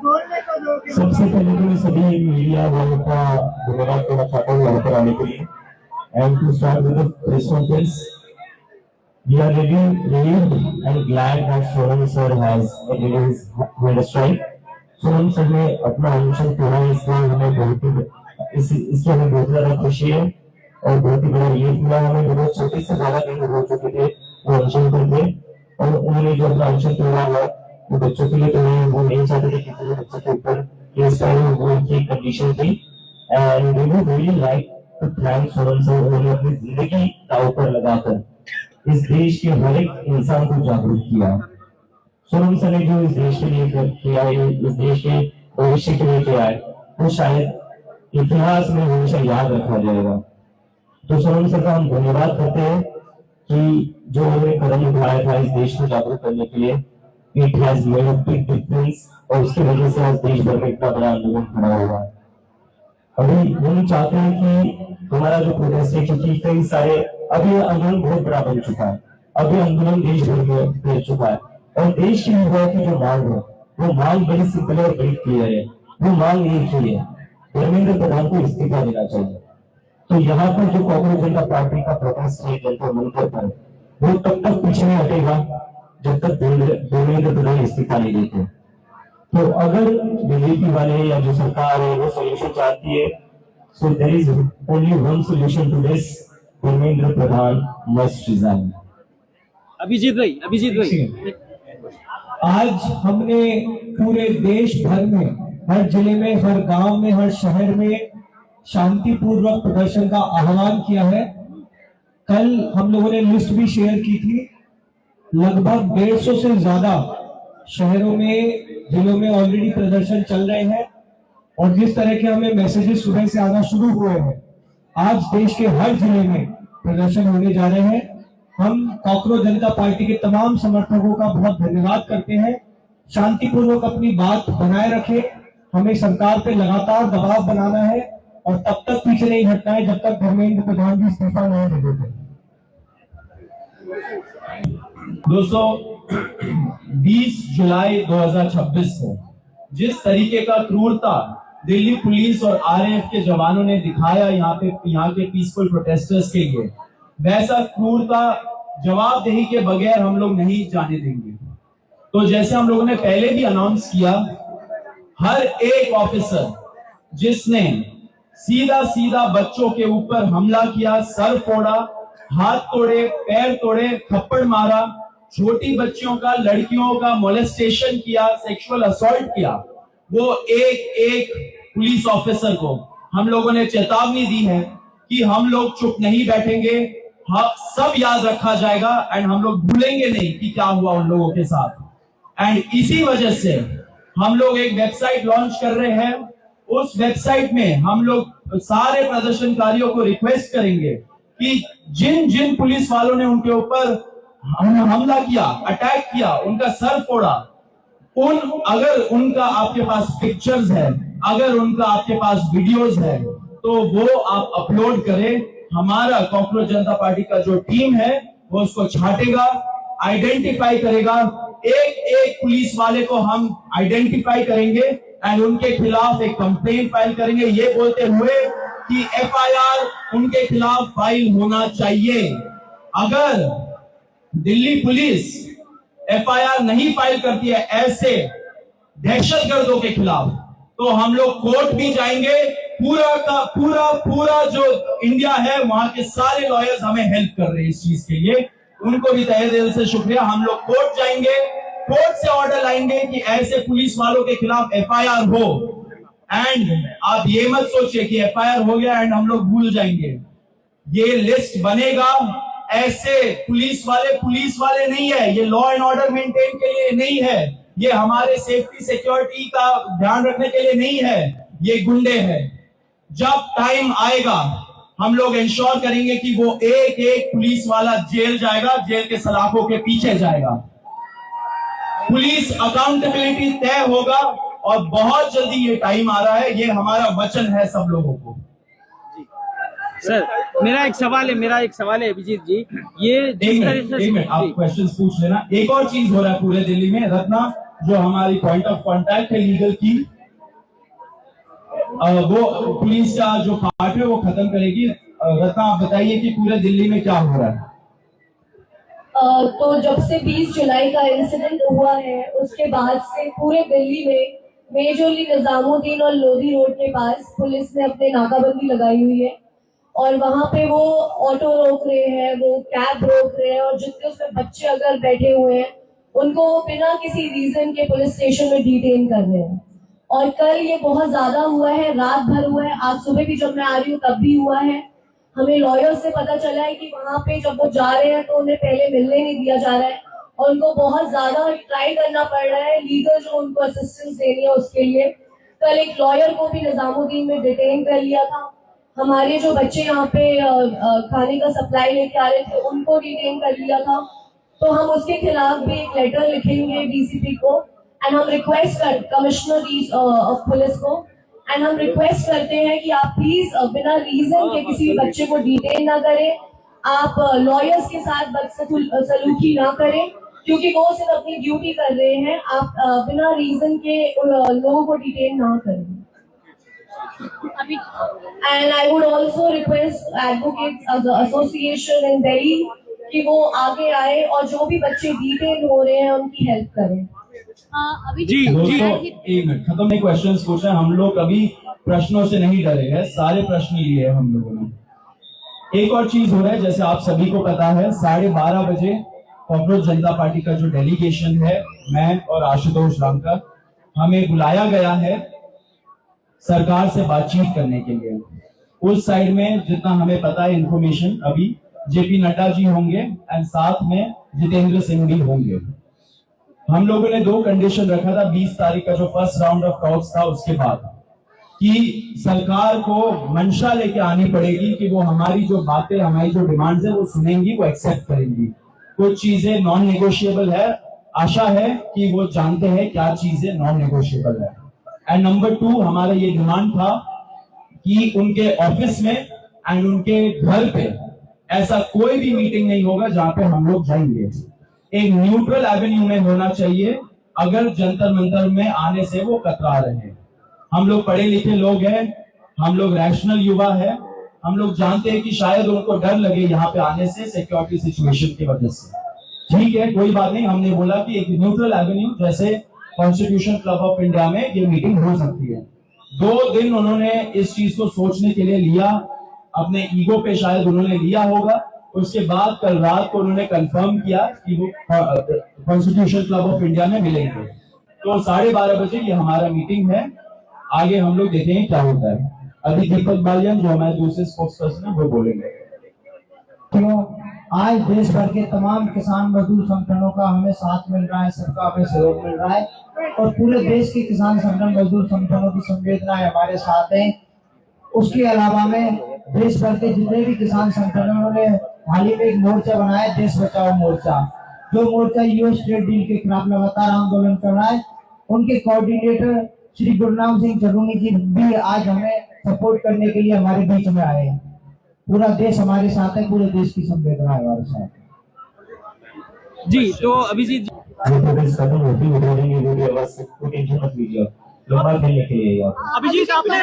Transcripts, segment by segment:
सबसे पहले तो मैं सभी मीडिया वालों का धन्यवाद करना चाहता हूँ यहाँ पर आने के लिए। And to start with the press conference, we are really relieved and glad that Sonam sir has ended his made strike. Sonam sir ने अपना अनशन तोड़ा, इसलिए हमें बहुत ही इससे हमें बहुत ज्यादा खुशी है और बहुत ही बड़ा रिलीफ मिला हमें। बहुत छोटे से ज्यादा दिन हो चुके थे वो अनशन करके, और उन्होंने जो अपना अनशन तोड़ा है वो बच्चों के लिए तो नहीं, वो नहीं चाहते थे किसी भी बच्चे के ऊपर केस फाइल, वो उनकी कंडीशन थी। And we would really like to thank Sonam sir, उन्होंने अपनी जिंदगी दांव पर लगाकर इस देश के हर एक इंसान को जागरूक किया। सोनम सर ने जो इस देश के लिए किया है, इस देश के भविष्य के लिए किया है, वो शायद इतिहास में हमेशा याद रखा जाएगा। तो सोनम सर का हम धन्यवाद करते हैं कि जो उन्होंने कदम उठाया था इस देश को जागरूक करने के लिए, it has made a big difference, और उसकी वजह से आज देश भर में इतना बड़ा आंदोलन खड़ा हुआ है। अभी हम चाहते हैं कि हमारा जो प्रोटेस्ट है, क्योंकि कई सारे अभी आंदोलन बहुत बड़ा बन चुका है, अभी आंदोलन देश भर में फैल चुका है, और देश की युवाओं की जो मांग है वो मांग बड़ी सिंपल और बड़ी क्लियर है। वो मांग एक ही है, धर्मेंद्र प्रधान को इस्तीफा देना चाहिए। तो यहाँ पर जो कांग्रेस जनता पार्टी का प्रोटेस्ट है जनता मंत्र पर, वो तब तक पीछे नहीं हटेगा जब तक धर्मेंद्र प्रधान इस्तीफा नहीं देते। तो अगर बीजेपी वाले या जो सरकार है वो सोल्यूशन चाहती है, so there is only one solution to this, Dharmendra Pradhan must resign. Abhijit भाई आज हमने पूरे देश भर में, हर जिले में, हर गांव में, हर शहर में शांतिपूर्वक प्रदर्शन का आह्वान किया है। कल हम लोगों ने लिस्ट भी शेयर की थी, लगभग 150 से ज्यादा शहरों में, जिलों में ऑलरेडी प्रदर्शन चल रहे हैं, और जिस तरह के हमें मैसेजेस सुबह से आना शुरू हुए हैं, आज देश के हर जिले में प्रदर्शन होने जा रहे हैं। हम कॉकरोच जनता पार्टी के तमाम समर्थकों का बहुत धन्यवाद करते हैं। शांतिपूर्वक अपनी बात बनाए रखे, हमें सरकार पे लगातार दबाव बनाना है और तब तक पीछे नहीं हटना है जब तक धर्मेंद्र प्रधान जी इस्तीफा नहीं दे देते। दोस्तों, 20 जुलाई 2026 को जिस तरीके का क्रूरता दिल्ली पुलिस और आरएएफ के जवानों ने दिखाया यहाँ के पीसफुल प्रोटेस्टर्स के लिए, वैसा क्रूरता जवाबदेही के बगैर हम लोग नहीं जाने देंगे। तो जैसे हम लोगों ने पहले भी अनाउंस किया, हर एक ऑफिसर जिसने सीधा सीधा बच्चों के ऊपर हमला किया, सर फोड़ा, हाथ तोड़े, पैर तोड़े, थप्पड़ मारा, छोटी बच्चियों का, लड़कियों का मोलेस्टेशन किया, सेक्सुअल असॉल्ट किया, वो एक एक पुलिस ऑफिसर को हम लोगों ने चेतावनी दी है कि हम लोग चुप नहीं बैठेंगे, सब याद रखा जाएगा एंड हम लोग भूलेंगे नहीं कि क्या हुआ उन लोगों के साथ। एंड इसी वजह से हम लोग एक वेबसाइट लॉन्च कर रहे हैं। उस वेबसाइट में हम लोग सारे प्रदर्शनकारियों को रिक्वेस्ट करेंगे कि जिन जिन पुलिस वालों ने उनके ऊपर हमला किया, अटैक किया, उनका सर फोड़ा, अगर उनका आपके पास पिक्चर्स है, अगर उनका आपके पास वीडियोस है, तो वो आप अपलोड करें। हमारा कॉकरोच जनता पार्टी का जो टीम है वो उसको छाटेगा, आइडेंटिफाई करेगा, एक एक पुलिस वाले को हम आइडेंटिफाई करेंगे एंड उनके खिलाफ एक कंप्लेंट फाइल करेंगे, ये बोलते हुए कि एफआईआर उनके खिलाफ फाइल होना चाहिए। अगर दिल्ली पुलिस एफआईआर नहीं फाइल करती है ऐसे दहशतगर्दों के खिलाफ, तो हम लोग कोर्ट भी जाएंगे। पूरा का पूरा जो इंडिया है, वहां के सारे लॉयर्स हमें हेल्प कर रहे हैं इस चीज के लिए, उनको भी तहे दिल से शुक्रिया। हम लोग कोर्ट जाएंगे, कोर्ट से ऑर्डर लाएंगे कि ऐसे पुलिस वालों के खिलाफ एफआईआर हो। एंड आप ये मत सोचिए कि एफआईआर हो गया एंड हम लोग भूल जाएंगे, ये लिस्ट बनेगा। ऐसे पुलिस वाले नहीं है, ये लॉ एंड ऑर्डर मेंटेन के लिए नहीं है, ये हमारे सेफ्टी सिक्योरिटी का ध्यान रखने के लिए नहीं है, ये गुंडे हैं। जब टाइम आएगा हम लोग इंश्योर करेंगे कि वो एक एक पुलिस वाला जेल जाएगा, जेल के सलाखों के पीछे जाएगा, पुलिस अकाउंटेबिलिटी तय होगा, और बहुत जल्दी ये टाइम आ रहा है, ये हमारा वचन है सब लोगों को। सर, मेरा एक सवाल है अभिजीत जी, ये एक मिनट आप क्वेश्चंस पूछ लेना। एक और चीज हो रहा है पूरे दिल्ली में, रत्ना, जो हमारी पॉइंट ऑफ कांटेक्ट है लीगल की, वो पुलिस का जो पार्ट है वो खत्म करेगी। रत्ना, आप बताइए कि पूरे दिल्ली में क्या हो रहा है। तो जब से 20 जुलाई का इंसिडेंट हुआ है उसके बाद से पूरे दिल्ली में मेजरली निजामुद्दीन और लोधी रोड के पास पुलिस ने अपने नाकाबंदी लगाई हुई है और वहां पे वो ऑटो रोक रहे हैं, वो कैब रोक रहे हैं और जितने उसमें बच्चे अगर बैठे हुए हैं उनको बिना किसी रीजन के पुलिस स्टेशन में डिटेन कर रहे हैं। और कल ये बहुत ज्यादा हुआ है, रात भर हुआ है, आज सुबह भी जब मैं आ रही हूँ तब भी हुआ है। हमें लॉयर से पता चला है कि वहां पे जब वो जा रहे हैं तो उन्हें पहले मिलने नहीं दिया जा रहा है और उनको बहुत ज्यादा ट्राई करना पड़ रहा है लीगल जो उनको असिस्टेंस देनी है उसके लिए। कल एक लॉयर को भी निजामुद्दीन में डिटेन कर लिया था। हमारे जो बच्चे यहाँ पे खाने का सप्लाई लेके आ रहे थे उनको डिटेन कर लिया था। तो हम उसके खिलाफ भी एक लेटर लिखेंगे डीसीपी को एंड हम रिक्वेस्ट कर कमिश्नर ऑफ पुलिस को एंड हम रिक्वेस्ट करते हैं कि आप प्लीज बिना रीजन के किसी भी बच्चे को डिटेन ना करें, आप लॉयर्स के साथ बदसलूकी ना करें क्योंकि वो सिर्फ अपनी ड्यूटी कर रहे हैं। आप बिना रीजन के लोगों को डिटेन ना करें। And I would also request advocates association in Delhi कि वो आगे आए और जो भी बच्चे डिटेन हो रहे हैं उनकी हेल्प करें। जी जी दोस्तों, एक मिनट, खत्म नहीं क्वेश्चंस पूछे। हम लोग अभी प्रश्नों से नहीं डरे हैं, सारे प्रश्न लिए हैं हम लोगों ने। एक और चीज हो रहा है, जैसे आप सभी को पता है 12:30 बजे कॉकरोच जनता पार्टी का जो डेलीगेशन है, मैं और आशुतोष रामकर, हमें बुलाया गया है सरकार से बातचीत करने के लिए। उस साइड में जितना हमें पता है इंफॉर्मेशन, अभी जेपी नड्डा जी होंगे एंड साथ में जितेंद्र सिंह भी होंगे। हम लोगों ने 2 कंडीशन रखा था 20 तारीख का जो फर्स्ट राउंड ऑफ टॉक्स था उसके बाद, कि सरकार को मंशा लेके आनी पड़ेगी कि वो हमारी जो बातें, हमारी जो डिमांड्स है वो सुनेंगी, वो एक्सेप्ट करेंगी। कुछ चीजें नॉन नेगोशिएबल है, आशा है कि वो जानते हैं क्या चीजें नॉन नेगोशिएबल है। एंड नंबर 2 हमारा ये डिमांड था कि उनके ऑफिस में एंड उनके घर पे ऐसा कोई भी मीटिंग नहीं होगा जहां पे हम लोग जाएंगे। एक न्यूट्रल एवेन्यू में होना चाहिए। अगर जंतर मंतर में आने से वो कतरा रहे हैं, हम लोग पढ़े लिखे लोग हैं, हम लोग रैशनल युवा है, हम लोग जानते हैं कि शायद उनको डर लगे यहाँ पे आने से सिक्योरिटी सिचुएशन की वजह से। ठीक है, कोई बात नहीं। हमने बोला कि एक न्यूट्रल एवेन्यू जैसे कॉन्स्टिट्यूशन क्लब ऑफ इंडिया में ये मीटिंग हो सकती है। 2 दिन उन्होंने इस चीज को सोचने के लिए लिया, अपने ईगो पे शायद उन्होंने लिया होगा। उसके बाद कल रात को उन्होंने कंफर्म किया कि वो कॉन्स्टिट्यूशन क्लब ऑफ इंडिया में मिलेंगे। तो 12:30 बजे ये हमारा मीटिंग है। आगे हम लोग देखेंगे क्या होता है। अभी दीपक बालियान जो हमारे दूसरे स्पोक्स पर्सन है वो बोलेंगे। क्यों आज देश भर के तमाम किसान मजदूर संगठनों का हमें साथ मिल रहा है, सबका हमें सहयोग मिल रहा है और पूरे देश के किसान संगठन, मजदूर संगठनों की संवेदनाएं हमारे साथ है। उसके अलावा में देश भर के जितने भी किसान संगठनों ने हाल ही में एक मोर्चा बनाया, देश बचाओ मोर्चा, जो मोर्चा यूएस ट्रेड डील के खिलाफ लगातार आंदोलन कर रहा है। उनके कोऑर्डिनेटर श्री गुरनाम सिंह चरूनी जी भी आज हमें सपोर्ट करने के लिए हमारे बीच में आए हैं। पूरा देश हमारे साथ है, पूरे देश की संवेदना हमारे साथ है। जी, तो अभिजीत ये प्रोटेस्ट खत्म होती है, ये आवाज से कोई टेंशन मत लीजिए, लंबा खेलने के लिए अभिजीत आपने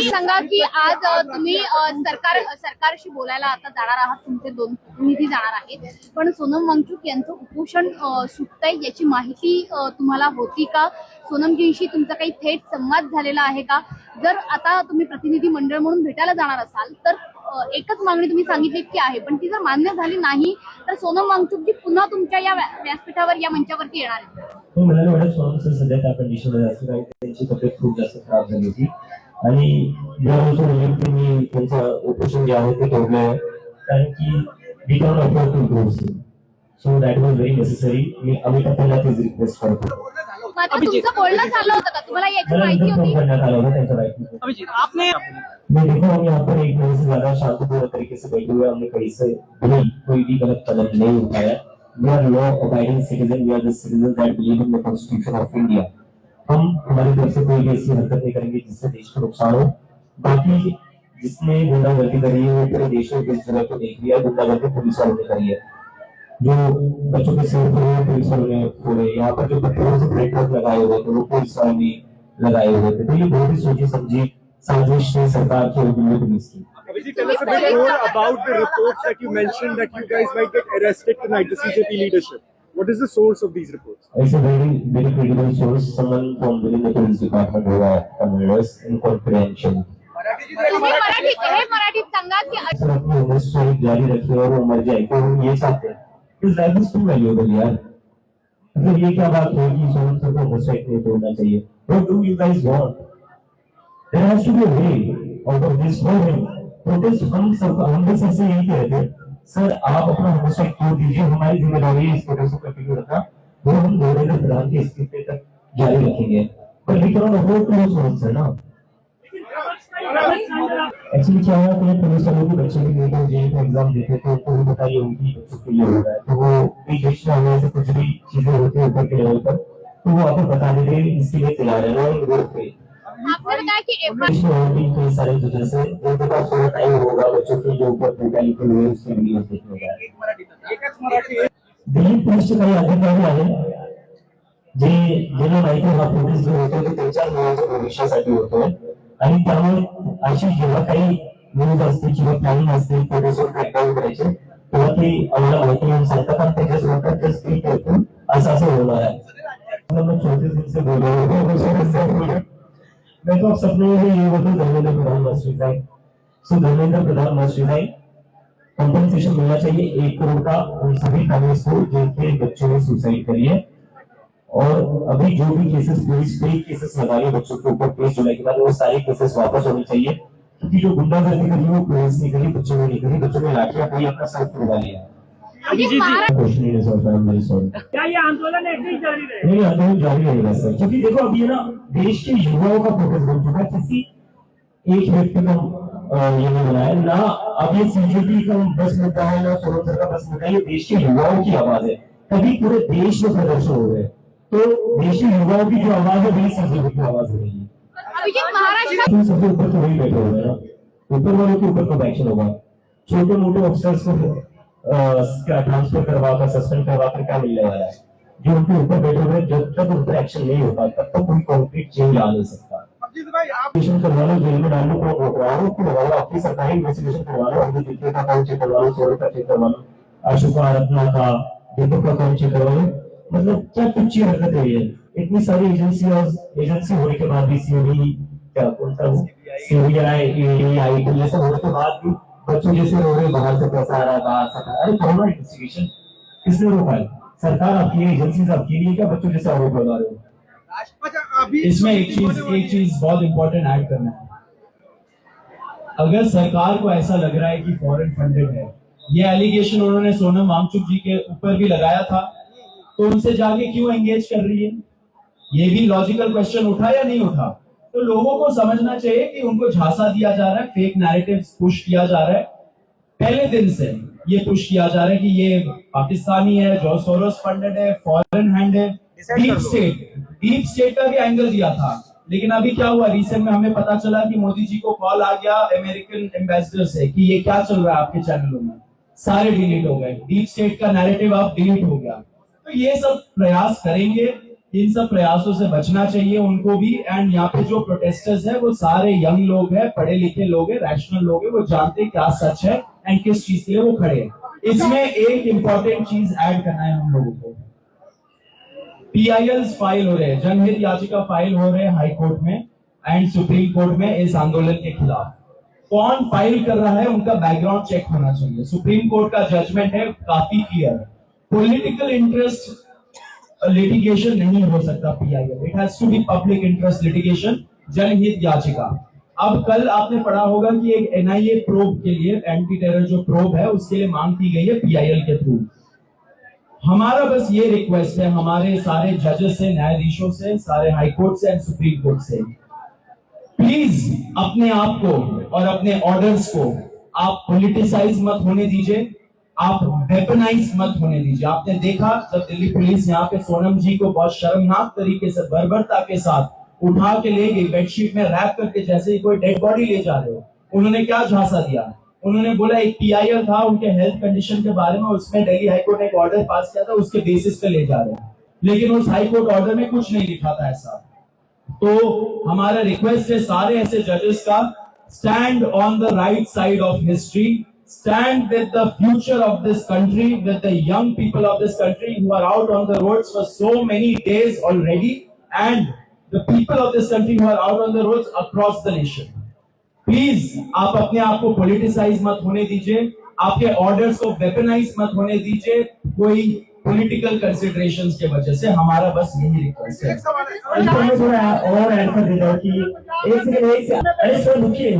सांगा की आज तुम्ही सरकारशी बोलायला आता जाणार आहात, तुमचे 2 प्रतिनिधी जाणार आहेत, पण सोनम वांगचुक यांचं उपोषण सुटतंय याची माहिती तुम्हाला होती का? सोनमजींशी तुमचा काही थेट संवाद झालेला आहे का? जर आता तुम्ही प्रतिनिधी मंडळ म्हणून भेटायला जाणार असाल तर एकच मागणी तुम्ही सांगितली की आहे, पण ती जर मान्य झाली नाही तर सोनम वांगचुक जी पुन्हा तुमच्या या व्यासपीठावर, या मंचावरती येणार आहेत? तो मला वाटत सोनम सर सध्या त्या कंडिशनमध्ये असं काही त्यांची तब्येत खूप जास्त खराब झाली होती आणि मी त्यांचं उपोषण जे आहे ते तोडलं आहे, कारण की we can afford to go so that was very necessary. मी अमित आपल्याला तेच रिक्वेस्ट करतो। आता तुमचं बोलणं झालं होतं का? तुम्हाला याची माहिती होती? करण्यात आला होता त्यांच्या बाईक अभिजीत आपने देखो, हम यहाँ पर एक महीने से ज्यादा शांतिपूर्ण तरीके से बैठे हुए, हमने कहीं से भी कोई भी गलत कदम नहीं उठाया। We are law abiding citizen, we are the citizens that believe in the Constitution of India। हम हमारी तरफ से कोई भी ऐसी हरकत नहीं करेंगे जिससे देश को नुकसान हो। बाकी जिसने गुंडागर्दी करी है वो पूरे देश में किस जगह को देख लिया, गुंडागर्दी पुलिस वालों ने करी है। जो बच्चों के सिर फोड़े पुलिस वालों ने फोड़े, यहाँ पर जो पत्थरों से ब्रेकअप लगाए हुए थे वो पुलिस वालों ने लगाए हुए थे। तो ये बहुत ही सोची समझी साजिश है सरकार की और दिल्ली पुलिस की। Abhijit, tell us a bit more about the reports that you mentioned that you guys might get arrested tonight, the CJP leadership. What is the source of these reports? It's a very credible source. Someone from within the police department who are conveyors in confidential. मराठीत सांगा की sir अपनी उम्र strike जारी रखिए और वो मर जाए, तो हम ये चाहते हैं। इस लाइफ इज टू वैल्यूएबल यार। मतलब ये क्या बात है कि सोनम सर को उम्र स्ट्राइक नहीं तोड़ना चाहिए? What do you guys want? There has to be a way out of this for him. Protest हम भी सबसे यही कहते हैं, सर आप अपना उम्र स्ट्राइक तोड़ दीजिए, हमारी जिम्मेदारी है इस प्रोटेस्ट को कंटिन्यू रखना, वो हम नरेंद्र प्रधान के इस्तीफे तक जारी रखेंगे। पर we can afford to lose Sonam sir ना। एक्चुअली क्या हुआ कि पुलिस वालों के बच्चे भी लेकर जेल का एग्जाम देते थे, तो वो बताइए उनकी बच्चों के लिए हो रहा है, तो वो बीच में से कुछ भी चीजें होती है ऊपर के लेवल पर, तो वो आपको बता देते हैं इसके लिए तैयार है ना रोड पे। आपने बताया कि कई सारे वजह से उनके पास थोड़ा टाइम होगा बच्चों के जो ऊपर ब्रूटैलिटी के लिए उसके वीडियोस देखने का। दिल्ली पुलिस काही अधिकारी आहे जे गेल्या माहिती हा पोलीस जो होतो ते त्यांच्या मुलाच्या भविष्यासाठी होतोय आणि त्यामुळे अशी जेव्हा काही न्यूज असते किंवा प्लॅनिंग असते फोटोसोट ब्रेकडाऊन करायचे तेव्हा ते आम्हाला माहिती घेऊन सांगतात आणि त्याच्यासोबत ते स्पीक करतो असं होणार आहे। मैं 34 दिन से बोल रहा हूँ, मैं तो अब सपने में ये बोलूं धर्मेंद्र प्रधान मस्ट रिजाइन। सो Dharmendra Pradhan must resign. Compensation मिलना चाहिए 1 करोड़ का उन सभी फैमिलीज को जिनके बच्चों ने सुसाइड करी है। और अभी जो भी केसेस पुलिस पे केसेस लगा रही है बच्चों के ऊपर 23 जुलाई के बाद वो सारे केसेस वापस होने चाहिए, क्योंकि जो गुंडागर्दी करी वो पुलिस ने करी, बच्चों ने नहीं करी। बच्चों ने लाठियां कोई अपना सर फुड़वा लिया। क्या ये आंदोलन ऐसे ही जारी रहेगा? नहीं, आंदोलन जारी रहेगा सर, क्योंकि देखो अभी है ना देश के युवाओं का प्रोटेस्ट बन चुका है, किसी एक व्यक्ति का ये नहीं बनाया ना। अब ये सीजेपी का बस मुद्दा है ना सोनम सर का बस मुद्दा है, ये देश के युवाओं की आवाज है। तभी पूरे देश में प्रदर्शन हो रहे हैं, तो देश के युवाओं की जो आवाज है वही सीजेपी की आवाज हो रही है। अभिजित महाराष्ट्र सबसे ऊपर तो वही बैठे हुए हैं ना, ऊपर वालों के ऊपर तो एक्शन होगा। छोटे मोटे ऑफिसर्स को ट्रांसफर करवा कर सस्पेंड करवा कर क्या मिलने वाला है? जो उनके ऊपर बैठे हुए जब तक उन पर एक्शन नहीं होता तब तक कोई कॉन्क्रीट चेंज आ नहीं सकता। इन्वेस्टिगेशन करवा लो, जेल में डालने को रोकवा लो, उसको लगा लो, अपनी सरकारी इन्वेस्टिगेशन करवा लो, अभी दिल्ली का अकाउंट चेक करवा लो, सौरभ का चेक करवा लो, अशोक आराधना का दीपक का अकाउंट चेक करवा लो। मतलब क्या तुच्छी हरकत है ये? इतनी सारी एजेंसी होने के बाद भी सीबीआई क्या कौन सा सीबीआई ईडी आईटी ये सब होने के बाद भी बच्चों जैसे रो रहे बाहर से पैसा आ रहा है, बाहर से अरे कोरोना इन्वेस्टिगेशन किसने रोका है? सरकार आपकी है, एजेंसीज आपकी नहीं, क्या बच्चों जैसे आरोप लगा रहे हो? इसमें एक चीज बहुत इंपॉर्टेंट ऐड करना है। अगर सरकार को ऐसा लग रहा है कि फॉरेन फंडेड है, ये एलिगेशन उन्होंने सोनम वांगचुक जी के ऊपर भी लगाया था, तो उनसे जाके क्यों एंगेज कर रही है? ये भी लॉजिकल क्वेश्चन उठा या नहीं उठा? तो लोगों को समझना चाहिए कि उनको झांसा दिया जा रहा है, फेक नैरेटिव्स पुश किया जा रहा है। पहले दिन से ये पुश किया जा रहा है कि ये पाकिस्तानी है, जॉर्ज सोरोस फंडेड है, फॉरेन हैंड है, डीप स्टेट का भी एंगल दिया था। लेकिन अभी क्या हुआ, रिसेंट में हमें पता चला कि मोदी जी को कॉल आ गया अमेरिकन एम्बेसडर से कि ये क्या चल रहा है आपके चैनलों में, सारे डिलीट हो गए, डीप स्टेट का नैरेटिव अब डिलीट हो गया। तो ये सब प्रयास करेंगे, इन सब प्रयासों से बचना चाहिए उनको भी। एंड यहाँ पे जो प्रोटेस्टर्स है वो सारे यंग लोग हैं, पढ़े लिखे लोग हैं, रैशनल लोग हैं, वो जानते हैं क्या सच है एंड किस चीज के लिए वो खड़े हैं। इसमें एक इंपॉर्टेंट चीज ऐड करना है हम लोगों को। PILs फाइल हो रहे हैं, जनहित याचिका फाइल हो रहे हैं हाई कोर्ट में एंड सुप्रीम कोर्ट में इस आंदोलन के खिलाफ। कौन फाइल कर रहा है उनका बैकग्राउंड चेक होना चाहिए। सुप्रीम कोर्ट का जजमेंट है काफी क्लियर, पॉलिटिकल इंटरेस्ट लिटिगेशन नहीं हो सकता PIL, it has to be public interest litigation, जनहित याचिका। अब कल आपने पढ़ा होगा कि एक NIA प्रोब के लिए, एंटी टेरर जो प्रोब है उसके लिए मांग की गई है PIL के थ्रू। हमारा बस ये रिक्वेस्ट है हमारे सारे जजेस से, न्यायाधीशों से, सारे हाई कोर्ट से एंड सुप्रीम कोर्ट से, प्लीज अपने आप को और अपने ऑर्डर्स को आप पॉलिटिसाइज मत होने दीजिए, आप वेपनाइज मत होने दीजिए। आपने देखा जब दिल्ली पुलिस यहाँ पे सोनम जी को बहुत शर्मनाक तरीके से बर्बरता के साथ उठा के ले गई, बेडशीट में रैप करके, जैसे ही कोई डेड बॉडी ले जा रहे हो, उन्होंने क्या झांसा दिया? उन्होंने बोला एक पीआईएल था उनके हेल्थ कंडीशन के बारे में, उसमें दिल्ली हाईकोर्ट ने एक ऑर्डर पास किया था, उसके बेसिस पे ले जा रहे हैं, लेकिन उस हाईकोर्ट ऑर्डर में कुछ नहीं लिखा था ऐसा। तो हमारा रिक्वेस्ट है सारे ऐसे जजेस का, stand on the right side of history, stand with the future of this country, with the young people of this country who are out on the roads for so many days already, and the people of this country who are out on the roads across the nation. Please आप अपने आप को politicise मत होने दीजिए, आपके orders को weaponise मत होने दीजिए कोई पॉलिटिकल कंसिडरेशंस के वजह से। हमारा बस यही रिक्वेस्ट है। इसको मैं थोड़ा और ऐड कर देता हूँ कि एक सेकंड अरे सर रुकिए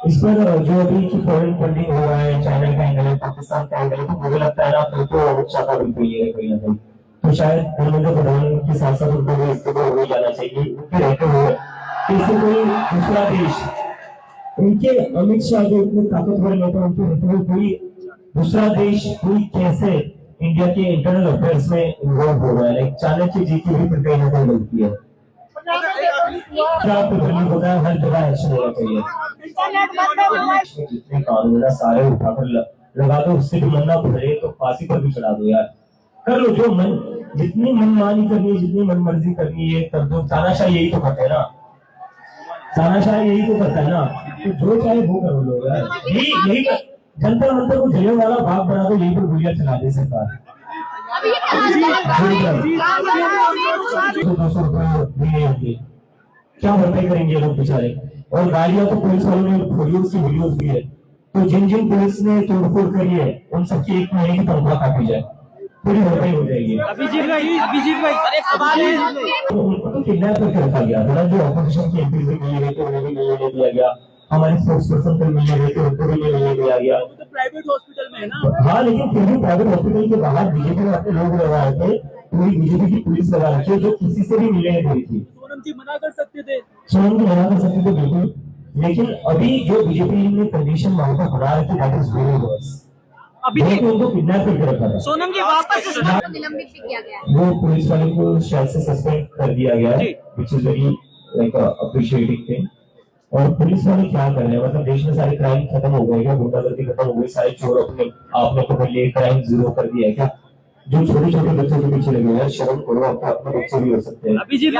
इस पर जो अभी की फॉरेन फंडिंग हो रहा है, चाइना का एंगल है, पाकिस्तान का एंगल है, तो मुझे लगता है ना फिर तो अमित शाह का बिल्कुल ये है कहीं ना कहीं, तो शायद धर्मेंद्र प्रधान के साथ साथ उनको भी इसके ऊपर हो जाना चाहिए। उनके रहते हुए किसी कोई दूसरा देश, उनके अमित शाह जो इतने ताकतवर नेता, उनके रहते हुए कोई दूसरा देश कोई कैसे इंडिया के इंटरनल अफेयर्स में इन्वॉल्व हो रहा है, लाइक चाणक्य जी की भी कहीं ना कहीं गलती है। आपको दिल्ली होता है हर जगह एक्शन होना चाहिए, जितने कानून है सारे उठाकर लगा दो, उससे भी मन ना भरे तो फांसी पर भी चढ़ा दो यार, कर लो जो मन, जितनी मनमानी करनी है, जितनी मनमर्जी करनी है कर दो। तानाशाह यही तो करते हैं ना, तानाशाह यही तो करता है ना, तो जो चाहे वो करो लोग यार, यही जनता मंत्र को जलियों वाला भाग बना दो, यही पर गोलियां चला दे सरकार। 200 रुपए क्या भरपाई करेंगे लोग बेचारे, और गाड़ियां तो पुलिस वालों ने वीडियोस की वीडियोस भी है, तो जिन जिन पुलिस ने तोड़फोड़ करी है उन सबकी 1 महीने की तनख्वाह काटी जाए, पूरी भरपाई हो जाएगी। अभिजीत भाई एक सवाल है। तो उनको तो किडनैप करके रखा गया था, जो ऑपोजिशन के एमपी भी मिले थे उन्हें भी मिलने दिया गया, हमारे स्पोर्ट्स पर्सन को मिलने गए थे उनको भी मिलने दिया गया। तो प्राइवेट हॉस्पिटल में है ना। हाँ, लेकिन फिर भी प्राइवेट हॉस्पिटल के बाहर बीजेपी ने अपने लोग लगाए थे, पूरी बीजेपी की पुलिस लगा रखी है जो किसी से भी मिलने नहीं थी। सोनम जी मना कर सकते थे, सोनम जी मना कर सकते थे बिल्कुल, लेकिन अभी जो बीजेपी ने कंडीशन मांगा बना रखी दैट इज वेरी वर्स। अभी तो उनको किडनैप करके रखा था, सोनम जी वापस निलंबित भी किया गया है। वो पुलिस वाले को शायद से सस्पेंड कर दिया गया है, which is very like appreciating thing. और पुलिस वाले क्या कर रहे हैं, मतलब देश में सारे क्राइम खत्म हो गए क्या, गुंडागर्दी खत्म हो गई, सारे चोर अपने आपने को लिए क्राइम जीरो कर दिया है क्या? जो छोटे छोटे बच्चों के पीछे लगे हुए हैं, शर्म करो, अपने बच्चे भी हो सकते हैं। अभिजीत